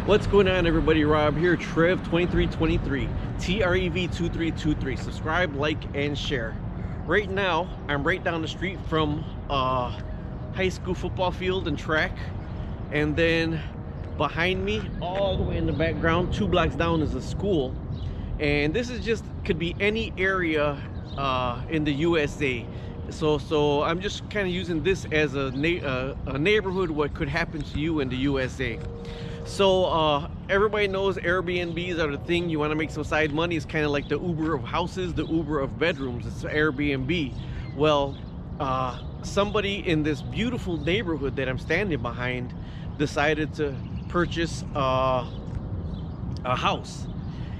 What's going on, everybody? Rob here, Trev2323, TREV2323. Subscribe, like, and share. Right now, I'm right down the street from high school football field and track, and then behind me, all the way in the background, 2 blocks down, is a school. And this is just could be any area in the USA. So I'm just kind of using this as a neighborhood, what could happen to you in the USA. So everybody knows Airbnbs are the thing. You want to make some side money. It's kind of like the Uber of houses, the Uber of bedrooms. It's Airbnb. Well, somebody in this beautiful neighborhood that I'm standing behind decided to purchase a house.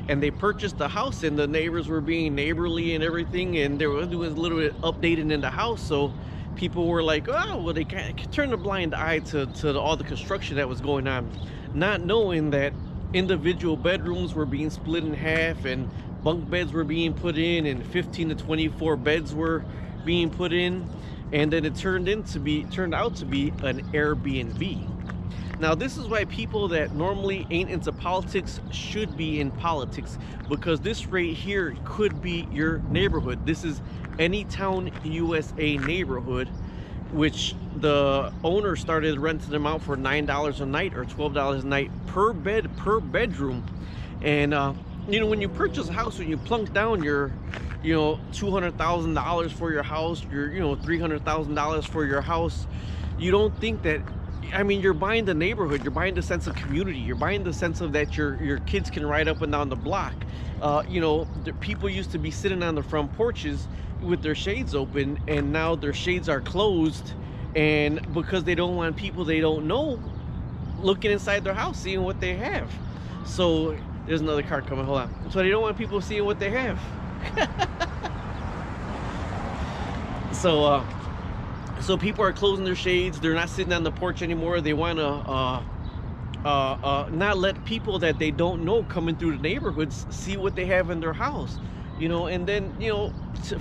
And they purchased the house, and the neighbors were being neighborly and everything, and they were doing a little bit updating in the house. So people were like, oh, well, they kind of turned a blind eye to all the construction that was going on, not knowing that individual bedrooms were being split in half, and bunk beds were being put in, and 15 to 24 beds were being put in. And then it turned out to be an Airbnb. Now, this is why people that normally ain't into politics should be in politics, because this right here could be your neighborhood. This is Anytown, USA neighborhood, which the owner started renting them out for $9 a night or $12 a night per bed, per bedroom. And you know, when you purchase a house, when you plunk down your, you know, $200,000 for your house, your, you know, $300,000 for your house, you don't think that, I mean, you're buying the neighborhood, you're buying the sense of community, you're buying the sense of that your kids can ride up and down the block. You know, the people used to be sitting on the front porches with their shades open, and now their shades are closed, and because they don't want people they don't know looking inside their house, seeing what they have. So there's another car coming, hold on. So they don't want people seeing what they have. So people are closing their shades. They're not sitting on the porch anymore. They want to not let people that they don't know coming through the neighborhoods see what they have in their house. You know, and then, you know,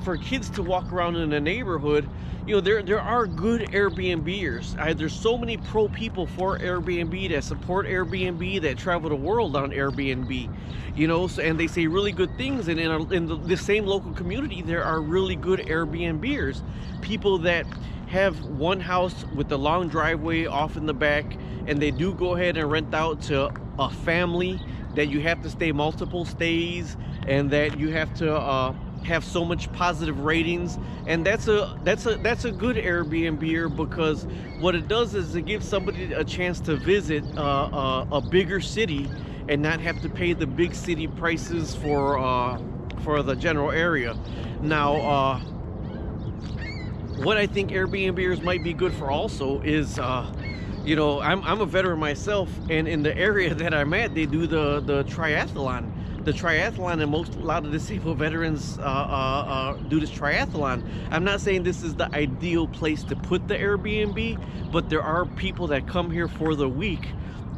for kids to walk around in a neighborhood, you know, there are good Airbnbers. There's so many pro people for Airbnb that support Airbnb, that travel the world on Airbnb, you know, so, and they say really good things. And in the same local community, there are really good Airbnbers, people that have one house with the long driveway off in the back, and they do go ahead and rent out to a family that you have to stay multiple stays, and that you have to have so much positive ratings. And that's a good Airbnb, because what it does is it gives somebody a chance to visit a bigger city and not have to pay the big city prices for the general area. Now, what I think Airbnbers might be good for also is, you know, I'm a veteran myself, and in the area that I'm at, they do the triathlon. The triathlon, and a lot of disabled veterans do this triathlon. I'm not saying this is the ideal place to put the Airbnb, but there are people that come here for the week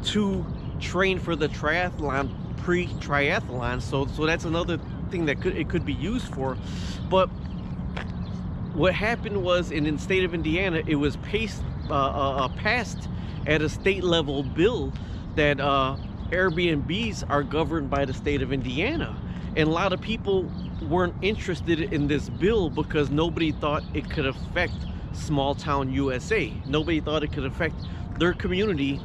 to train for the triathlon, pre-triathlon. So that's another thing that it could be used for. But what happened was, in the state of Indiana, it was passed at a state level bill that Airbnbs are governed by the state of Indiana. And a lot of people weren't interested in this bill because nobody thought it could affect small town USA. Nobody thought it could affect their community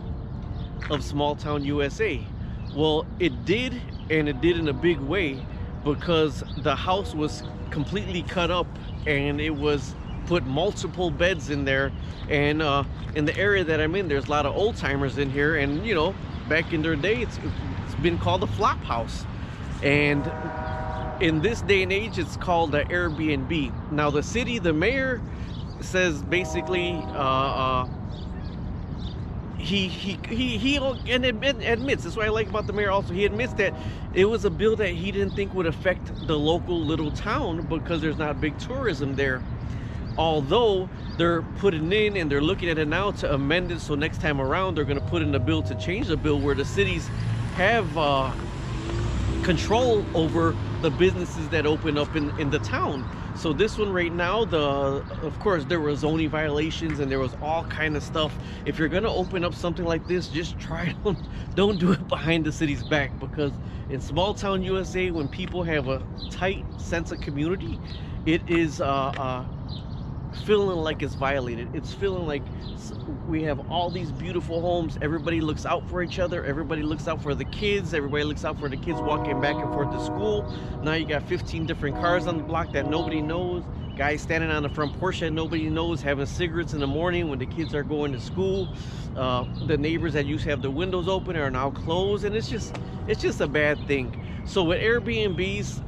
of small town USA. Well, it did, and it did in a big way, because the house was completely cut up, and it was put multiple beds in there. And in the area that I'm in, there's a lot of old timers in here, and you know, back in their day, it's been called a flop house. And in this day and age, it's called the Airbnb. Now the city, the mayor says basically he admits, that's what I like about the mayor also, he admits that it was a bill that he didn't think would affect the local little town because there's not big tourism there. Although they're putting in, and they're looking at it now to amend it, so next time around they're going to put in a bill to change the bill where the cities have control over the businesses that open up in the town. So this one right now, of course there was zoning violations and there was all kind of stuff. If you're gonna open up something like this, just try don't do it behind the city's back, because in small town USA, when people have a tight sense of community, it is feeling like it's violated. It's feeling like we have all these beautiful homes, everybody looks out for each other, everybody looks out for the kids, everybody looks out for the kids walking back and forth to school. Now you got 15 different cars on the block that nobody knows, guys standing on the front porch that nobody knows, having cigarettes in the morning when the kids are going to school. The neighbors that used to have the windows open are now closed, and it's just a bad thing. So with Airbnbs,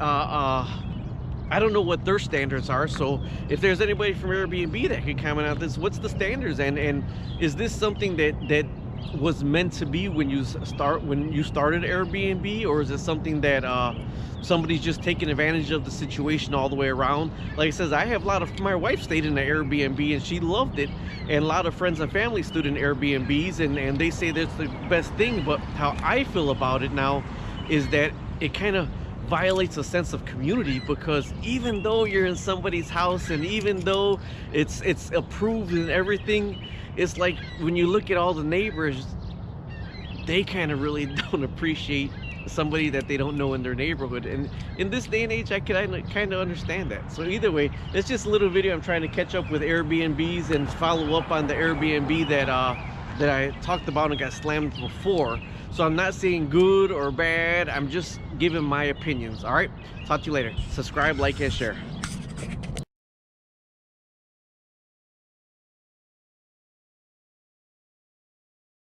I don't know what their standards are, so if there's anybody from Airbnb that can comment on this, what's the standards, and is this something that was meant to be when you started Airbnb, or is it something that somebody's just taking advantage of the situation all the way around? Like I says, I have my wife stayed in the Airbnb and she loved it, and a lot of friends and family stood in Airbnbs, and they say that's the best thing. But how I feel about it now is that it kind of violates a sense of community, because even though you're in somebody's house and even though it's approved and everything, it's like when you look at all the neighbors, they kind of really don't appreciate somebody that they don't know in their neighborhood. And in this day and age, I can kind of understand that. So either way, it's just a little video. I'm trying to catch up with Airbnbs and follow up on the Airbnb that I talked about and got slammed before. So I'm not saying good or bad, I'm just giving my opinions. All right, talk to you later. Subscribe, like, and share.